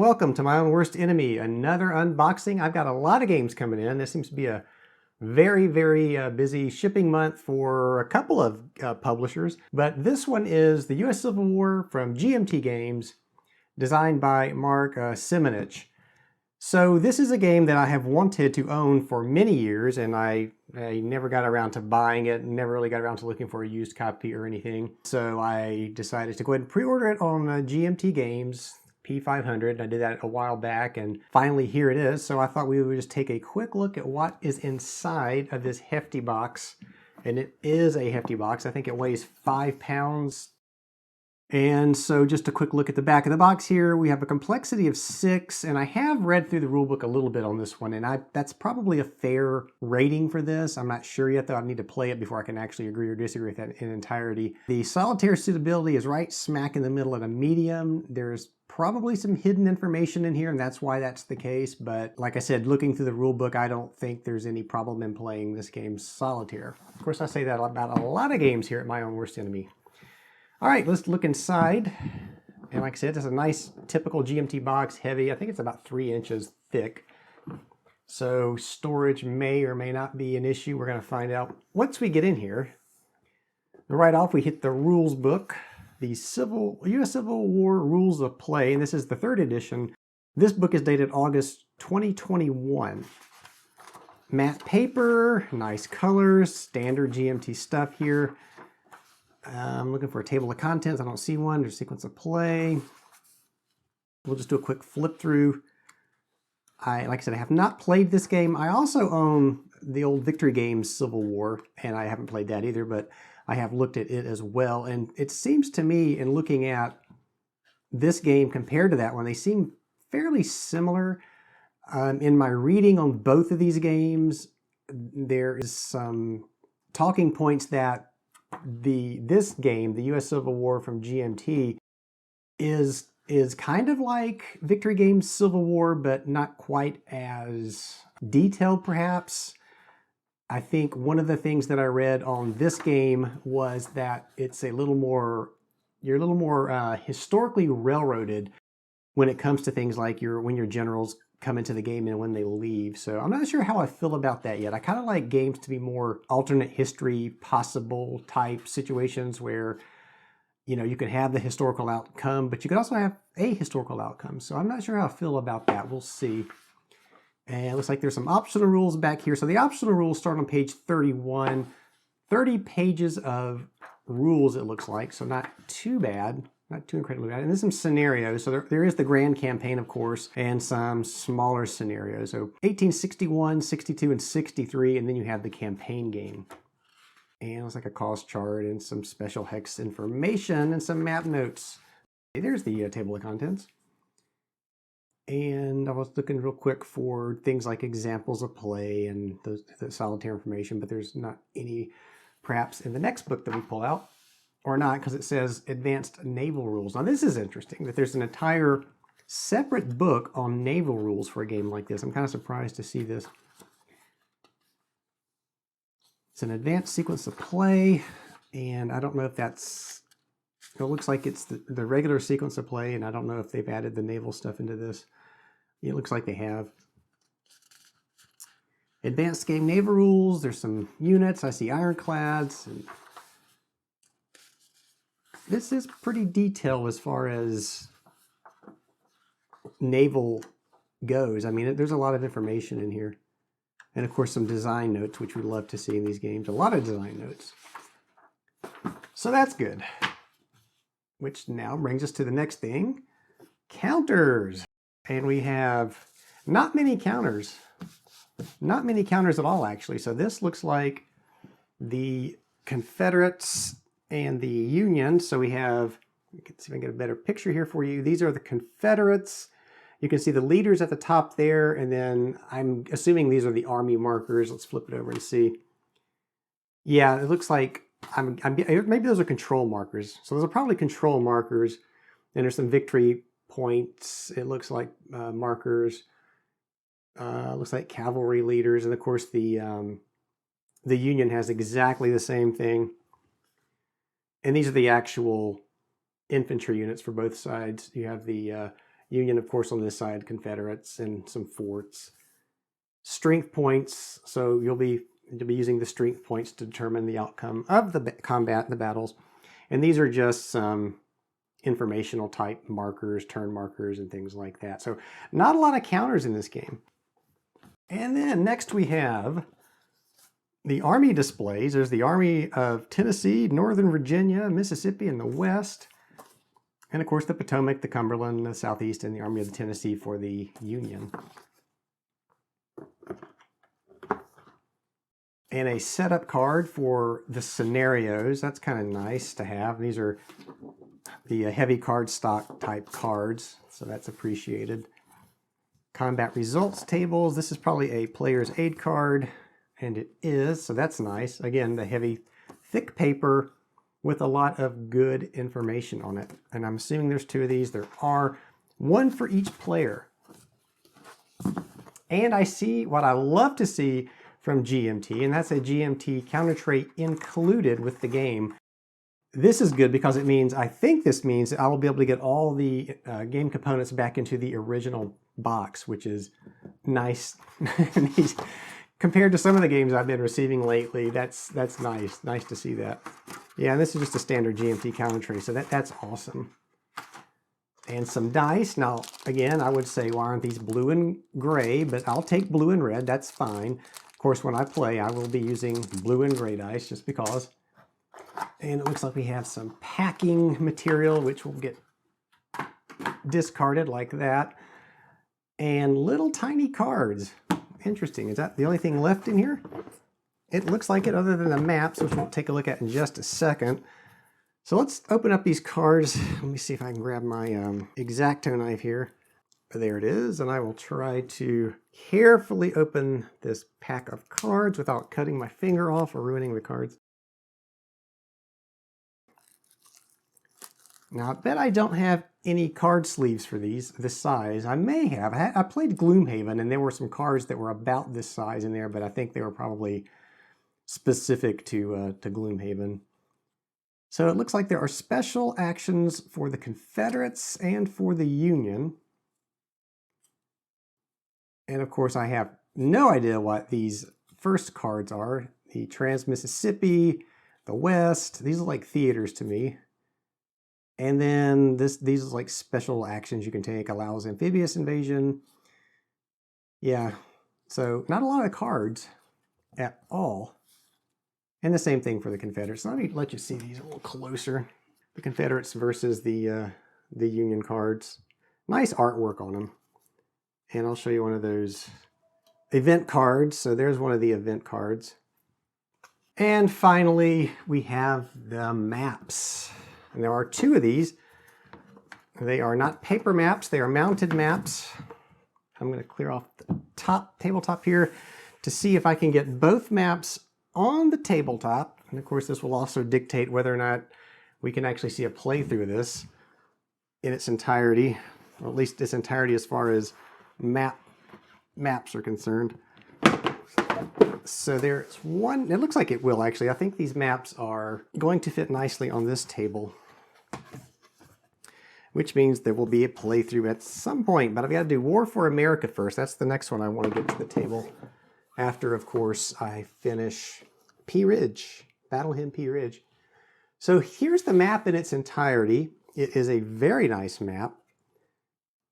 welcome to my own worst enemy, another unboxing. I've got a lot of games coming in. This seems to be a very busy shipping month for a couple of publishers, but this one is the U.S. Civil War from GMT Games, designed by Mark Simonich. So this is a game that I have wanted to own for many years, and I never got around to buying it, never really got around to looking for a used copy or anything. So I decided to go ahead and pre-order it on GMT Games P500. I did that a while back, and finally here it is. So I thought we would just take a quick look at what is inside of this hefty box. And it is a hefty box. I think it weighs 5 pounds. And so just a quick look at the back of the box here. We have a complexity of 6, and I have read through the rulebook a little bit on this one, and that's probably a fair rating for this. I'm not sure yet, though. I need to play it before I can actually agree or disagree with that in entirety. The solitaire suitability is right smack in the middle at a medium. There's probably some hidden information in here, and that's why that's the case. But like I said, looking through the rulebook, I don't think there's any problem in playing this game solitaire. Of course, I say that about a lot of games here at My Own Worst Enemy. All right, let's look inside. And like I said, it's a nice typical GMT box, heavy. I think it's about 3 inches thick. So storage may or may not be an issue. We're going to find out once we get in here. Right off, we hit the rules book, the U.S. Civil War Rules of Play, and this is the 3rd edition. This book is dated August 2021. Matte paper, nice colors, standard GMT stuff here. I'm looking for a table of contents. I don't see one. There's a sequence of play. We'll just do a quick flip through. Like I said, I have not played this game. I also own the old Victory Games Civil War, and I haven't played that either, but I have looked at it as well. And it seems to me, in looking at this game compared to that one, they seem fairly similar. In my reading on both of these games, there is some talking points that this game, the U.S. Civil War from GMT, is kind of like Victory Games Civil War, but not quite as detailed, perhaps. I think one of the things that I read on this game was that it's you're a little more historically railroaded when it comes to things like when your generals come into the game and when they leave. So I'm not sure how I feel about that yet. I kind of like games to be more alternate history possible type situations where, you can have the historical outcome, but you could also have a historical outcome. So I'm not sure how I feel about that. We'll see. And it looks like there's some optional rules back here. So the optional rules start on page 31. 30 pages of rules, it looks like. So not too bad. Not too incredibly bad. And there's some scenarios. So there is the grand campaign, of course, and some smaller scenarios. So 1861, 62, and 63, and then you have the campaign game. And it looks like a cost chart and some special hex information and some map notes. Okay, there's the table of contents. And I was looking real quick for things like examples of play and the solitaire information, but there's not any perhaps in the next book that we pull out. Or not, because it says Advanced Naval Rules. Now this is interesting, that there's an entire separate book on naval rules for a game like this. I'm kind of surprised to see this. It's an advanced sequence of play, and I don't know if it looks like it's the regular sequence of play, and I don't know if they've added the naval stuff into this. It looks like they have. Advanced Game Naval Rules, there's some units. I see ironclads, and this is pretty detailed as far as naval goes. I mean, there's a lot of information in here. And of course, some design notes, which we love to see in these games. A lot of design notes. So that's good. Which now brings us to the next thing. Counters. And we have not many counters. Not many counters at all, actually. So this looks like the Confederates and the Union. So we have, you can see if I can get a better picture here for you. These are the Confederates. You can see the leaders at the top there, and then I'm assuming these are the Army markers. Let's flip it over and see. Yeah, it looks like maybe those are control markers. So those are probably control markers. And there's some victory points. It looks like markers. Looks like cavalry leaders, and of course the Union has exactly the same thing. And these are the actual infantry units for both sides. You have the Union, of course, on this side, Confederates, and some forts. Strength points, so you'll be using the strength points to determine the outcome of the combat, the battles. And these are just some informational type markers, turn markers, and things like that. So not a lot of counters in this game. And then next we have the Army displays. There's the Army of Tennessee, Northern Virginia, Mississippi in the west, and of course the Potomac, the Cumberland, the Southeast, and the Army of the Tennessee for the Union. And a setup card for the scenarios. That's kind of nice to have. These are the heavy card stock type cards, so that's appreciated. Combat results tables. This is probably a player's aid card, and it is, so that's nice. Again, the heavy, thick paper with a lot of good information on it. And I'm assuming there's 2 of these. There are 1 for each player. And I see what I love to see from GMT, and that's a GMT counter tray included with the game. This is good because it means, I think this means that I will be able to get all the game components back into the original box, which is nice. Compared to some of the games I've been receiving lately, that's nice. Nice to see that. Yeah, and this is just a standard GMT counter tray, so that's awesome. And some dice. Now, again, I would say, why aren't these blue and gray? But I'll take blue and red. That's fine. Of course, when I play, I will be using blue and gray dice just because. And it looks like we have some packing material, which will get discarded like that. And little tiny cards. Interesting. Is that the only thing left in here? It looks like it, other than the maps, which we'll take a look at in just a second. So let's open up these cards. Let me see if I can grab my X-Acto knife here. There it is. And I will try to carefully open this pack of cards without cutting my finger off or ruining the cards. Now, I bet I don't have any card sleeves for these, this size. I may have. I played Gloomhaven, and there were some cards that were about this size in there, but I think they were probably specific to Gloomhaven. So it looks like there are special actions for the Confederates and for the Union. And of course, I have no idea what these first cards are. The Trans-Mississippi, the West. These are like theaters to me. And then these are like special actions you can take. Allows amphibious invasion. Yeah, so not a lot of cards at all. And the same thing for the Confederates. Let me let you see these a little closer. The Confederates versus the Union cards. Nice artwork on them. And I'll show you one of those event cards. So there's one of the event cards. And finally, we have the maps. And there are 2 of these. They are not paper maps, they are mounted maps. I'm going to clear off the tabletop here to see if I can get both maps on the tabletop. And of course, this will also dictate whether or not we can actually see a playthrough of this in its entirety, or at least its entirety as far as maps are concerned. So there's one, it looks like it will actually. I think these maps are going to fit nicely on this table, which means there will be a playthrough at some point. But I've got to do War for America first. That's the next one I want to get to the table. After, of course, I finish Pea Ridge, Battle Hymn Pea Ridge. So here's the map in its entirety. It is a very nice map.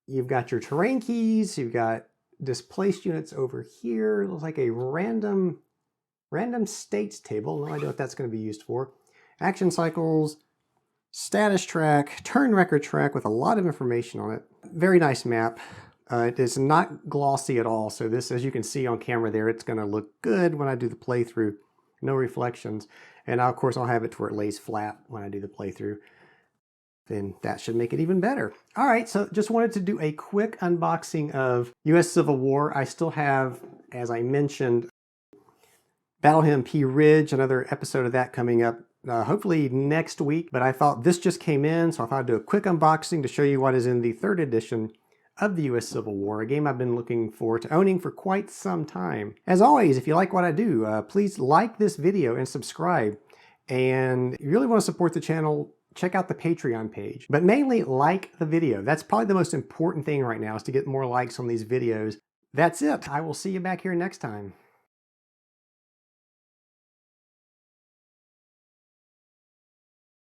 You've got your terrain keys, you've got displaced units over here. It looks like a random states table. No idea what that's going to be used for. Action cycles, status track, turn record track with a lot of information on it. Very nice map. It is not glossy at all. So this, as you can see on camera there, it's going to look good when I do the playthrough. No reflections. And of course, I'll have it to where it lays flat when I do the playthrough. Then that should make it even better. All right, so just wanted to do a quick unboxing of U.S. Civil War. I still have, as I mentioned, Battle Hymn Pea Ridge, another episode of that coming up hopefully next week. But I thought this just came in, so I thought I'd do a quick unboxing to show you what is in the 3rd edition of the U.S. Civil War, a game I've been looking forward to owning for quite some time. As always, if you like what I do, please like this video and subscribe. And if you really want to support the channel, check out the Patreon page. But mainly like the video. That's probably the most important thing right now, is to get more likes on these videos. That's it. I will see you back here next time.